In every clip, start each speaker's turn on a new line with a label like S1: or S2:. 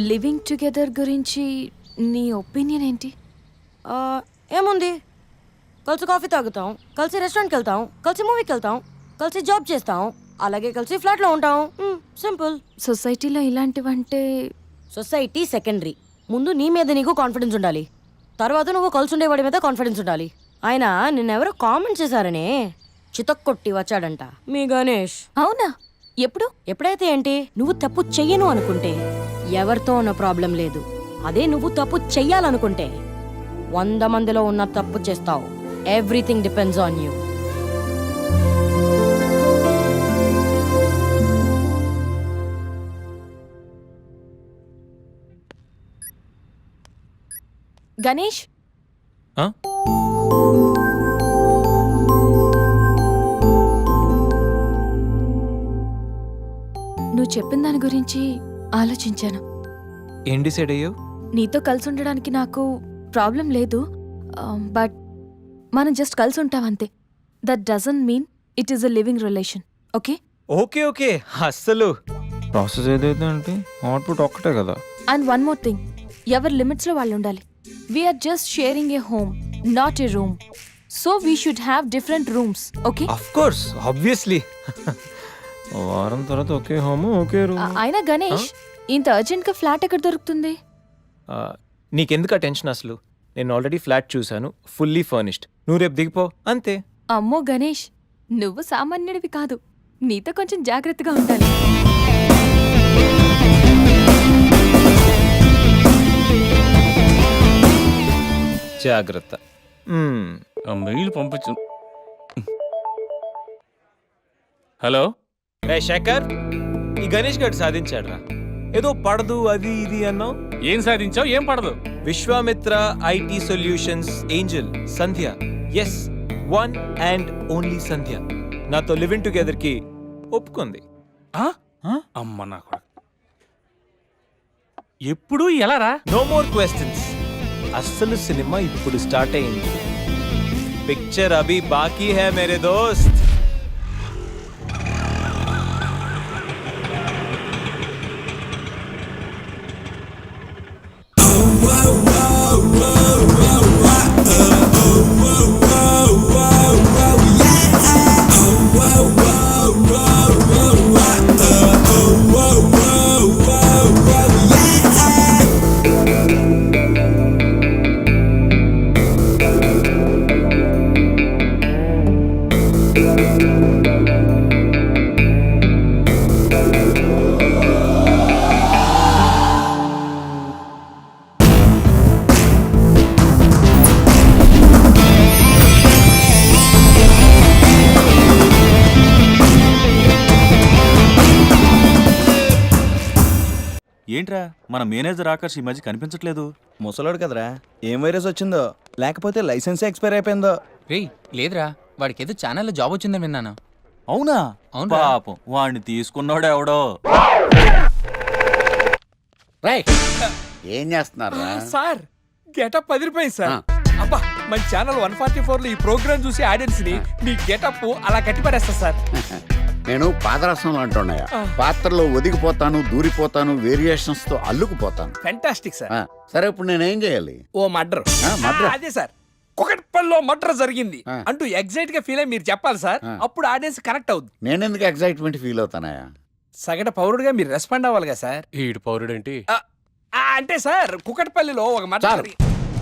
S1: Living together గురించి నీ opinion ఏంటి?
S2: ఏముంది, కలిసి కాఫీ తాగుతాం, కలిసి రెస్టారెంట్కి వెళ్తాం, కలిసి మూవీకి వెళ్తాం, కలిసి జాబ్ చేస్తాం, అలాగే కలిసి ఫ్లాట్లో ఉంటాం. సింపుల్.
S1: సొసైటీలో ఇలాంటివంటే
S2: సొసైటీ సెకండరీ. ముందు నీ మీద నీకు కాన్ఫిడెన్స్ ఉండాలి, తర్వాత నువ్వు కలిసి ఉండేవాడి మీద కాన్ఫిడెన్స్ ఉండాలి. ఆయన నిన్నెవరో కామెంట్ చేశారనే చితక్కొట్టి వచ్చాడంట మీ గణేష్.
S1: అవునా? ఎప్పుడు?
S2: ఎప్పుడైతే ఏంటి, నువ్వు తప్పు చెయ్యను అనుకుంటే ఎవరితో ఉన్న ప్రాబ్లం లేదు. అదే నువ్వు తప్పు చెయ్యాలనుకుంటే 100 మందిలో ఉన్న తప్పు చేస్తావు. Everything depends on you.
S1: Ganesh, నువ్వు చెప్పిన దాని గురించి ఆలోచించాను.
S3: ఏం డిసైడ్ అయ్యావు?
S1: నీతో కలిసి ఉండడానికి నాకు ప్రాబ్లం లేదు, బట్ మనం జస్ట్ కలిసి ఉంటాం అంతే. That doesn't mean it is a living relation. Okay
S3: okay okay, అస్సలు ప్రాసెస్ ఏదైతే అంటే అవుట్పుట్ ఒక్కటే కదా.
S1: అండ్ వన్ మోర్ థింగ్, ఎవరి లిమిట్స్లో వాళ్ళు ఉండాలి. We're just sharing a home, not a room. So we should have different rooms. Okay?
S3: Of course, obviously. వారం తర్వాత ఒకే హోమ్ ఒకే రూమ్.
S1: అయినా గణేష్, ఇంత అర్జెంట్గా ఫ్లాట్ ఎక్కడ దొరుకుతుంది?
S3: నీకెందుకు ఆ టెన్షన్ అసలు? నేను ఆల్రెడీ ఫ్లాట్ చూశాను, ఫుల్లీ ఫర్నిష్డ్. నువ్వు రేపు దిగిపో అంతే.
S1: అమ్మో గణేష్, నువ్వు సామాన్యుడివి కాదు, నీతో కొంచెం జాగ్రత్తగా ఉండాలి.
S3: జాగ్రత్త.
S4: మెయిల్ పంపించు. హలో
S3: రే శేఖర్, ఈ గణేష్ గారు సాధించాడ్రా. ఏదో పడదు అది ఇది అన్నావు.
S4: ఏం సాధించావు? ఏం పడదు?
S3: Vishwamitra IT solutions angel Sandhya, yes, one and only Sandhya నాతో లివింగ్ టుగెదర్ కి ఒప్పుకుంది.
S4: అమ్మ నాకు ఎప్పుడు ఎలా రా?
S3: No more questions. అస్సలు సినిమా ఇప్పుడు స్టార్ట్ అయింది. పిక్చర్ అభి బాకీ హై మేరే దోస్త్.
S5: ఏంట్రా మన మేనేజర్ ఆకర్ష్ ఈ మధ్య కనిపించట్లేదు?
S6: ముసలోడు కదరా, ఏం వైరస్ వచ్చిందో, లేకపోతే లైసెన్స్ ఎక్స్పైర్ అయిపోయిందో.
S7: రేయ్ లేదురా, వాడికి ఏదో ఛానల్లో జాబ్ వచ్చిందని విన్నాను.
S5: అవునా?
S7: అవును
S5: పాపం వాడిని తీసుకున్నాడు ఎవడో.
S8: ఏం చేస్తున్నారా
S9: సార్? గెటప్ 10 రూపాయలు సార్. అబ్బా, మన ఛానల్ 144 లో ఈ ప్రోగ్రామ్ చూసి ఆడియన్స్ ని మీ గెటప్ అలా కట్టిపడేస్తా సార్.
S8: నేను పాదరసం అంటున్నాయా, పాత్రలో ఒదిగిపోతాను, దూరిపోతాను, వేరియేషన్స్ తో అల్లుకుపోతాను.
S9: Fantastic sir.
S8: సరే ఇప్పుడు నేనేం చేయాలి?
S9: ఓ మర్డర్. అదే సార్, కుకట్పల్లిలో మర్డర్ జరిగింది అంటూ ఎగ్జైట్ గా ఫీల్ అయ్యి మీరు చెప్పాలి సార్. అప్పుడు ఆడియన్స్ కనెక్ట్ అవుద్ది.
S8: నేనెందుకు ఎగ్జైట్మెంట్ ఫీల్ అవుతానయా?
S9: సగట పౌరుడుగా మీరు రెస్పాండ్ అవ్వాలిగా సార్.
S4: ఈడు పౌరుడేంటి?
S9: అంటే సార్, కుకట్పల్లిలో ఒక మర్డర్.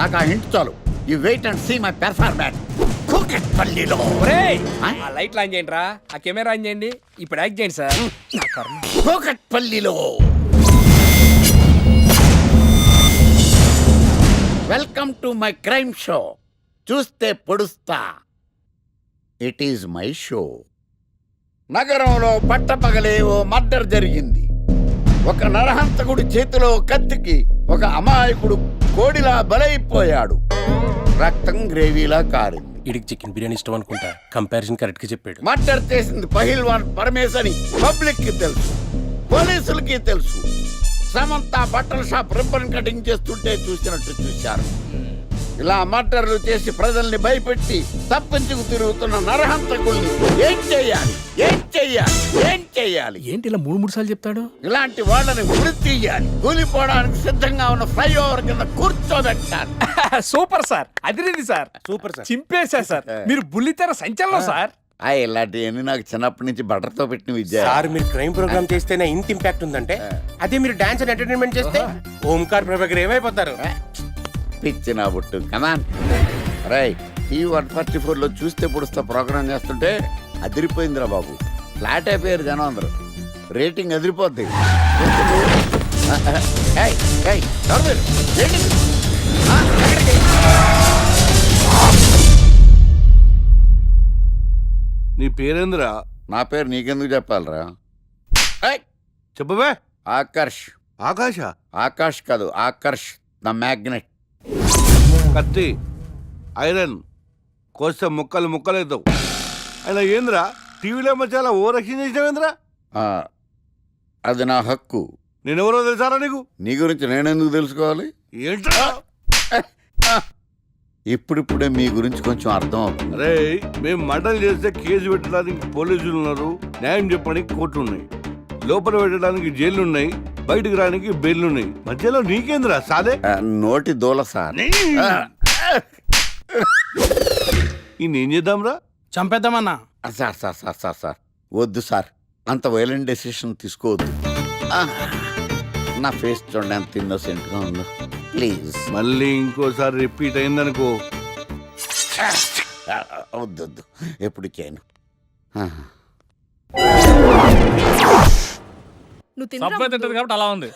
S8: నాకు ఆ హింట్ చాలు. You wait and see my performance. కుకట్పల్లిలో
S9: ఆ లైట్లు ఆన్ చేయండి రా, ఆ కెమెరా ఆన్ చేయండి, ఇప్పుడు యాక్ట్ చేయండి సార్.
S8: కుకట్పల్లిలో welcome to my crime show. చూస్తే పొడుస్తా, ఇట్ ఈజ్ మై షో. నగరంలో పట్టపగలే ఓ మర్డర్ జరిగింది. ఒక నరహంతకుడి చేతిలో కత్తికి ఒక అమాయకుడు కోడిలా బలైపోయాడు. రక్తం గ్రేవీలా కారింది.
S4: ఇడికి చికెన్ బిర్యానీ ఇష్టం అనుకుంటా, కంపారిజన్ కరెక్ట్ గా చెప్పాడు.
S8: మర్డర్ చేసింది పహిల్వాన్ పరమేశ్ అని పబ్లిక్ కి తెలుసు, పోలీసులకి తెలుసు. సమంత బట్టల షాప్ రిబ్బన్ కటింగ్ చేస్తుంటే చూసినట్టు చూశారు. ఇలా మర్డర్లు చేసి ప్రజల్ని భయపెట్టి తప్పించుకు తిరుగుతున్న నరహంతకుల్ని ఏం చెయ్యాలి ఏం చెయ్యాలి ఏం చెయ్యాలి?
S4: ఏంటి ఇలా మూడు సార్లు చెప్తాడు?
S8: ఇలాంటి వాళ్ళని ఉరి తీయాలి. కూలిపోవడానికి సిద్ధంగా ఉన్న ఫ్లైఓవర్ కింద కూర్చోబెట్టాలి.
S9: సూపర్ సార్, అదిరింది సార్,
S4: సూపర్ సార్.
S9: చింపేశా సార్. మీరు బుల్లితెర సంచలనం సార్.
S8: ఇలాంటివన్నీ నాకు చిన్నప్పటి నుంచి బట్టర్తో పెట్టిన విద్య.
S4: సార్ మీరు క్రైమ్ ప్రోగ్రామ్ చేస్తేనే ఇంత ఇంపాక్ట్ ఉందంటే అదే మీరు డాన్స్ అండ్ ఎంటర్టైన్మెంట్ చేస్తే ఓంకార్ ప్రభాకర్ ఏమైపోతారు?
S8: పిచ్చి నా బుట్టు కమాన్. రై టీవీ 144లో చూస్తే పొడుస్తా ప్రోగ్రామ్ చేస్తుంటే అదిరిపోయిందిరా బాబు. ఫ్లాట్ అయిపోయారు జనం అందరూ. రేటింగ్ అదిరిపోద్ది. ఏయ్, ఏయ్, ఎవరు మీరు? ఏంటి? ఎక్కడికి?
S10: నీ పేరేందిరా?
S8: నా పేరు నీకెందుకు చెప్పాలరా? ఏయ్,
S10: చెప్పవే.
S8: ఆకర్ష్.
S10: ఆకాశ.
S8: ఆకాష్ కాదు, ఆకర్ష్ ద మ్యాగ్నెట్.
S10: కత్తి, ఐరన్ కోస్తే ముక్కలు ముక్కలవుతావు. అయినా ఏందిరా టీవీలో మధ్య ఓ రక్షణ చేసినావేంద్రా?
S8: అది నా హక్కు.
S10: నేనెవరో తెలుసారా నీకు?
S8: నీ గురించి నేనెందుకు తెలుసుకోవాలి?
S10: ఏంట్రా?
S8: ఇప్పుడిప్పుడే మీ గురించి కొంచెం అర్థం అవుతుంది.
S10: అరే మేము మర్డర్ చేస్తే కేసు పెట్టడానికి పోలీసులు ఉన్నారు, న్యాయం చెప్పడానికి కోర్టులు ఉన్నాయి, లోపల పెట్టడానికి జైలు ఉన్నాయి, బయటకు రానికి బెయిల్ ఉన్నాయి. మధ్యలో నీకేంద్రా సాదే?
S8: నోటి దూల సార్.
S10: ఈయనేం చేద్దాంరా?
S4: చంపేద్దామన్నా.
S8: Sir sir sir sir sir వద్దు సార్, అంత వైలెంట్ డెసిషన్ తీసుకోవద్దు. నా ఫేస్ చూడండి ఎంత ఇన్నోసెంట్గా ఉందో. ప్లీజ్
S10: మళ్ళీ ఇంకోసారి రిపీట్ అయిందనుకో.
S8: వద్దు వద్దు, ఎప్పుడు చేయను.
S4: సబ్వే తింటది కాబట్టి అలా ఉంది,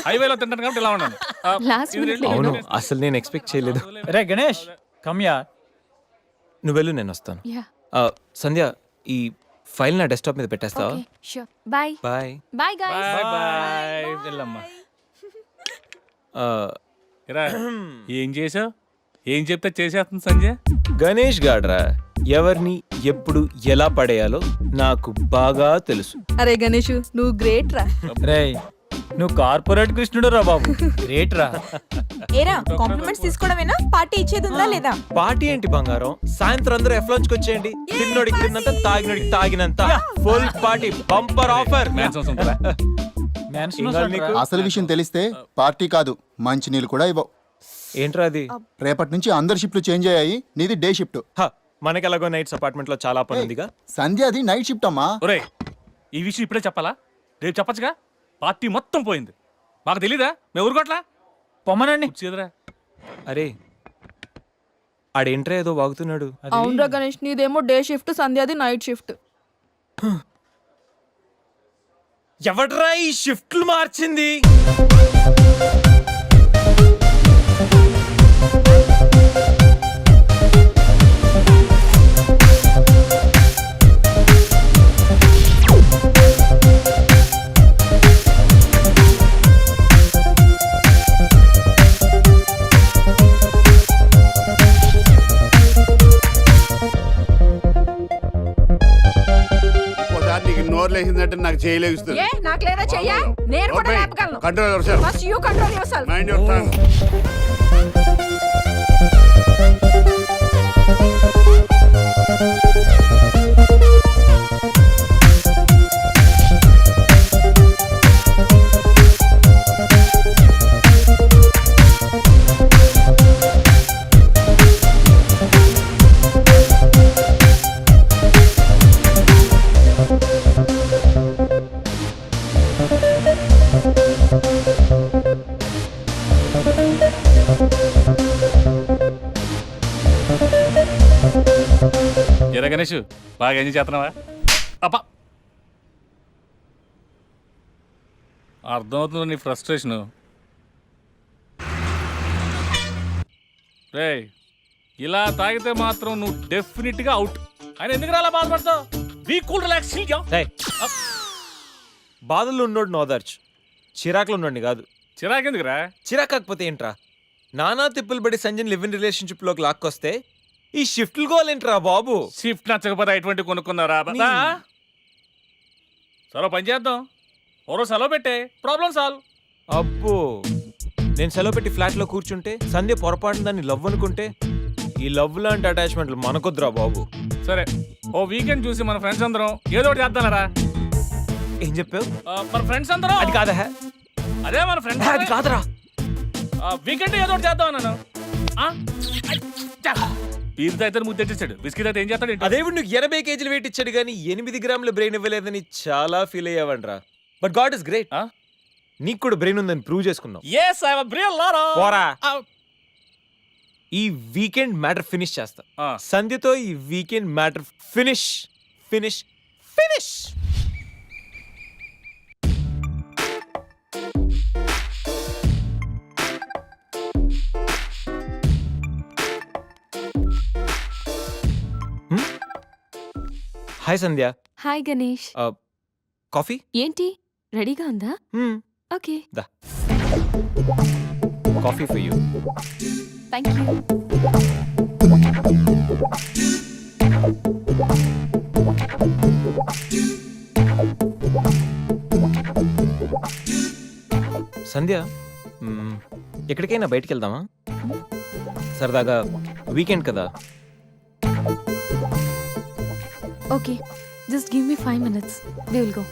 S4: హైవేలో తింటది కాబట్టి ఇలా ఉన్నాను.
S1: లాస్ట్ మినిట్
S3: అవును, అసలు నేను ఎక్స్పెక్ట్ చేయలేదు.
S9: రే గణేష్ కమ్యా.
S3: నువ్వు వెళ్ళు, నేను వస్తాను.
S1: యా
S3: సంధ్య, ఈ ఫైల్ నా డెస్క్టాప్ మీద పెట్టేస్తావా?
S1: Okay sure. Bye
S3: bye.
S1: Bye guys.
S4: Bye bye. వెళ్ళమ్మా. ఏం చేసావు? ఏం చెప్తే చేసేస్తుంది సంజయ్?
S3: గణేష్ గాడ్రా, ఎవరిని ఎప్పుడు ఎలా పడేయాలో నాకు బాగా తెలుసు.
S11: అరే గణేష్ నువ్వు గ్రేట్ రా.
S9: రే నువ్వు కార్పొరేట్ కృష్ణుడు రా బాబు, గ్రేట్ రా.
S11: ఏరా కాంప్లిమెంట్స్ తీసుకోవడమేనా, పార్టీ ఇచ్చేది ఉందా లేదా?
S3: పార్టీ ఏంటి బంగారం, సాయంత్రం అందరూ ఎఫ్ లంచ్ వచ్చేయండి. తిన్నోడికి తిన్నంత, తాగినోడికి తాగినంత, ఫుల్ పార్టీ, బంపర్ ఆఫర్.
S6: అసలు విషయం తెలిస్తే పార్టీ కాదు మంచి నీళ్ళు కూడా ఇవ్వవు.
S3: ఏంట్రా అది?
S6: రేపటి నుంచి అందరి షిఫ్ట్లు చేంజ్ అయ్యాయి, నీది డే షిఫ్ట్.
S3: మనకి ఎలాగో నైట్స్ అపార్ట్మెంట్ లో చాలా పని ఉందిగా.
S6: సంధ్యది నైట్ షిఫ్ట్ అమ్మా.
S4: ఒరే ఈ విషయం ఇప్పుడే చెప్పాలా? రేపు చెప్పచ్చుగా. పార్టీ మొత్తం పోయింది, మాకు తెలీదా? మేము ఊరుకోట్లా
S9: పొమ్మనండి.
S4: కుర్చీదురా.
S3: అరే ఆడేంట్రా ఏదో వాగుతున్నాడు.
S11: అవునరా గణేష్, నీదేమో డే షిఫ్ట్, సంధ్యాది నైట్ షిఫ్ట్.
S3: ఎవడ్రా ఈ షిఫ్ట్లు మార్చింది?
S8: నీకు నోరు లేచిందంటే నాకు చేయలేస్తుంది.
S11: నాకు లేదా చెయ్యా, నేను కూడా లేపగలను.
S8: Control yourself.
S11: First you control yourself.
S8: Mind your tongue.
S4: ఎరా గణేష్, బాగా ఎంజాయ్ చేస్తున్నావా? అప్ప అర్థమవుతుంది నీ ఫ్రస్ట్రేషను. రే ఇలా తాగితే మాత్రం నువ్వు డెఫినెట్గా అవుట్. ఆయన ఎందుకు అలా బాధపడతావు? Be cool, relax.
S3: బాధల్లో ఉన్నోడు నోదార్చు, చిరాకులో ఉన్నోడిని కాదు.
S4: చిరాకెందుకురా?
S3: చిరాకు కాకపోతే ఏంట్రా? నానా తిప్పులు పడి సంజయ్ లివ్ ఇన్ రిలేషన్షిప్ లోకి లాక్కొస్తే ఈ షిఫ్ట్లు గోలేంట్రా బాబు?
S4: షిఫ్ట్ నచ్చకపోతే ఎటువంటి కొనుక్కున్నారా? సరే పని చేద్దాం, ఓరో సెలవు పెట్టే, ప్రాబ్లం సాల్వ్.
S3: అబ్బో నేను సెలవు పెట్టి ఫ్లాట్లో కూర్చుంటే సంధ్య పొరపాటున దాన్ని లవ్ అనుకుంటే ఈ లవ్ లాంటి అటాచ్మెంట్లు మనకొద్దురా బాబు.
S9: సరే ఓ వీకెండ్ చూసి మన ఫ్రెండ్స్ అందరం ఏదో ఒకటి చేద్దాంరా.
S3: ఏం చెప్పావు?
S9: మన ఫ్రెండ్స్ అందరం
S3: అది కాదా?
S9: అదే మన ఫ్రెండ్స్
S3: అది కాదురా.
S9: వీకెండ్ ఏదో ఒకటి చేద్దాం అన్నాను. పీర్ అయితే ముద్దు తెచ్చేసాడు, బిస్కెట్ అయితే ఏం చేస్తాడు?
S3: అదేవిడు నువ్వు 80 కేజీలు వెయిట్ ఇచ్చాడు కానీ 8 గ్రాముల బ్రెయిన్ ఇవ్వలేదని చాలా ఫీల్ అయ్యావంట్రా. But God is great. నీకు కూడా బ్రెయిన్ ఉందని ప్రూవ్ చేసుకున్నావు.
S9: yes I am a brilliant Lara.
S3: పోరా. ఈ వీకెండ్ మ్యాటర్ ఫినిష్ చేస్తా. సంధ్యతో ఈ weekend matter finish finish finish. Hi Sandhya.
S1: Hi Ganesh.
S3: Coffee?
S1: ఏంటి రెడీగా ఉందా? ఓకే,
S3: దా coffee for you.
S1: Thank you.
S3: Sandhya, ఎక్కడికైనా బయటికి వెళ్దామా? సరదాగా వీకెండ్ కదా.
S1: Okay, just give me 5 minutes. We will go.